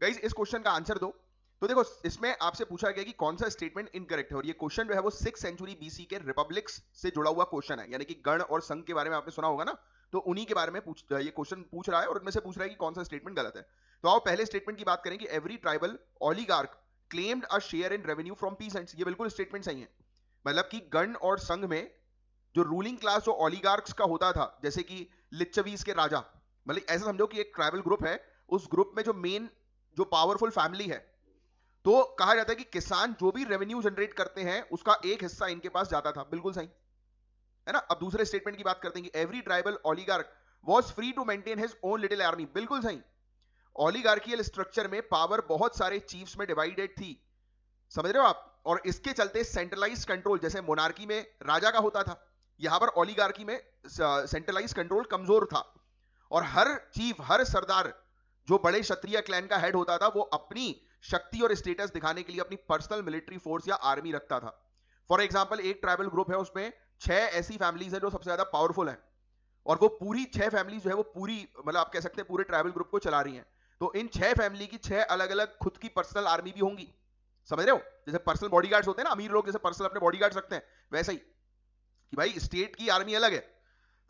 Guys इस question का answer दो। तो देखो इसमें आपसे पूछा गया कि कौन सा स्टेटमेंट इनकरेक्ट है, और ये क्वेश्चन जो है वो 6th सेंचुरी बीसी के रिपब्लिक्स से जुड़ा हुआ क्वेश्चन है, यानी कि गण और संघ के बारे में आपने सुना होगा ना, तो उन्हीं के बारे में ये क्वेश्चन पूछ रहा है और उनमें से पूछ रहा है कि कौन सा स्टेटमेंट गलत है। तो आओ पहले स्टेटमेंट की बात करें कि every tribal oligarch claimed a share in revenue from peasants. ये बिल्कुल स्टेटमेंट सही है। मतलब कि गण और संघ में जो रूलिंग क्लास जो ओलिगार्क्स का होता था, जैसे कि लिच्छवीज के राजा, मतलब ऐसा समझो कि एक ट्राइबल ग्रुप है, उस ग्रुप में जो मेन जो पावरफुल फैमिली है, तो कहा जाता है कि किसान जो भी रेवेन्यू जनरेट करते हैं उसका एक हिस्सा इनके पास जाता था। बिल्कुल सही है ना। अब दूसरे स्टेटमेंट की बात करते हैं कि every tribal oligarch was free to maintain his own little army. बिल्कुल सही। ओलिगार्कियल स्ट्रक्चर में पावर बहुत सारे चीफ्स में डिवाइडेड थी, समझ रहे हो आप, और इसके चलते सेंट्रलाइज कंट्रोल, जैसे मोनार्की में राजा का होता था, यहां पर ओलिगार्की में सेंट्रलाइज कंट्रोल कमजोर था, और हर चीफ हर सरदार जो बड़े क्षत्रिय क्लैन का हेड होता था वो अपनी शक्ति और स्टेटस दिखाने के लिए अपनी पर्सनल मिलिट्री फोर्स या आर्मी रखता था। फॉर एग्जाम्पल एक ट्राइबल ग्रुप है, उसमें 6 ऐसी फैमिलीज है जो सबसे ज्यादा पावरफुल है, और वो पूरी 6 फैमिलीज जो है वो पूरी, मतलब आप कह सकते हैं पूरे ट्राइबल ग्रुप को चला रही हैं। तो इन 6 फैमिली की 6 अलग अलग खुद की पर्सनल आर्मी भी होंगी, समझ रहे हो। जैसे पर्सनल बॉडीगार्ड्स होते हैं ना, अमीर लोग जैसे पर्सनल अपने बॉडीगार्ड्स रखते हैं, वैसे ही कि भाई स्टेट की आर्मी अलग है,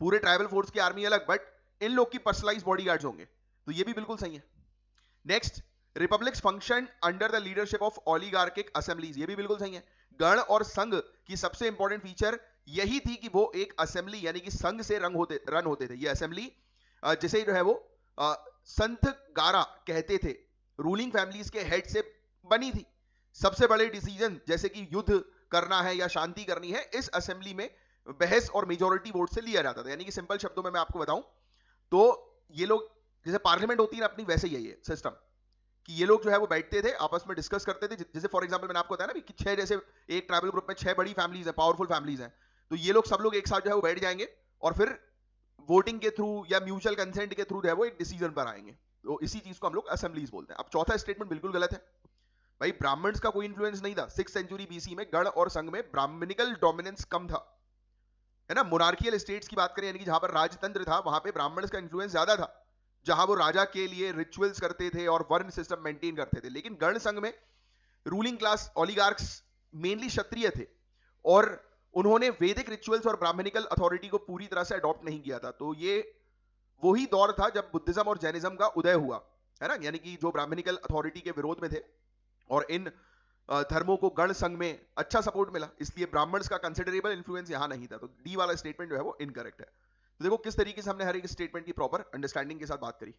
पूरे ट्राइबल फोर्स की आर्मी अलग, बट इन लोग की पर्सनलाइज बॉडीगार्ड्स होंगे। तो ये भी बिल्कुल सही है। Next, republics function under the leadership of oligarchic assemblies. ये भी बिल्कुल सही है। गण और संघ की सबसे इंपॉर्टेंट फीचर यही थी कि वो एक असेंबली यानी कि संघ से रन होते थे। ये असेंबली जिसे जो है वो संत गारा कहते थे, रूलिंग फैमिलीज के हेड से बनी थी। सबसे बड़े डिसीजन जैसे कि युद्ध करना है या शांति करनी है, इस असेंबली में बहस और मेजोरिटी वोट से लिया जाता था। यानी कि सिंपल शब्दों में मैं आपको बताऊं तो ये लोग, जैसे पार्लियामेंट होती है ना अपनी, वैसे ही है सिस्टम कि ये लोग जो है वो बैठते थे, आपस में डिस्कस करते थे। जैसे फॉर एग्जांपल मैंने आपको बताया ना कि 6 जैसे एक ट्राइबल ग्रुप में 6 बड़ी फैमिलीज हैं, पावरफुल फैमिलीज हैं, तो ये लोग सब लोग एक साथ जो है वो बैठ जाएंगे और फिर वोटिंग के थ्रू या म्यूचुअल कंसेंट के थ्रू जो है वो एक डिसीजन पर आएंगे। तो इसी चीज को हम लोग असेंबलीज बोलते हैं। अब चौथा स्टेटमेंट बिल्कुल गलत है। भाई ब्राह्मण्स का कोई इंफ्लुएंस नहीं था। 6th सेंचुरी बीसी में गण और संघ में ब्राह्मणिकल डोमिनेंस कम था, है ना। मोनार्कियल स्टेट्स की बात करें, यानी कि जहां पर राजतंत्र था, वहां पे ब्राह्मण्स का इंफ्लुएंस ज्यादा था, जहां वो राजा के लिए रिचुअल्स करते थे और वर्ण सिस्टम मेंटेन करते थे। लेकिन गण संघ में रूलिंग क्लास ओलिगार्क्स मेनली क्षत्रिय थे, और उन्होंने वैदिक रिचुअल्स और ब्राह्मणिकल अथॉरिटी को पूरी तरह से अडॉप्ट नहीं किया था। तो ये वही दौर था जब बुद्धिज्म और जैनिज्म का उदय हुआ, है ना, यानी कि जो ब्राह्मणिकल अथॉरिटी के विरोध में थे, और इन धर्मों को गण संघ में अच्छा सपोर्ट मिला, इसलिए ब्राह्मण्स का कंसिडरेबल इंफ्लुएंस यहां नहीं था। तो डी वाला स्टेटमेंट जो है वो इनकरेक्ट है। तो देखो किस तरीके से हमने हर एक स्टेटमेंट की प्रॉपर अंडरस्टैंडिंग के साथ बात करी।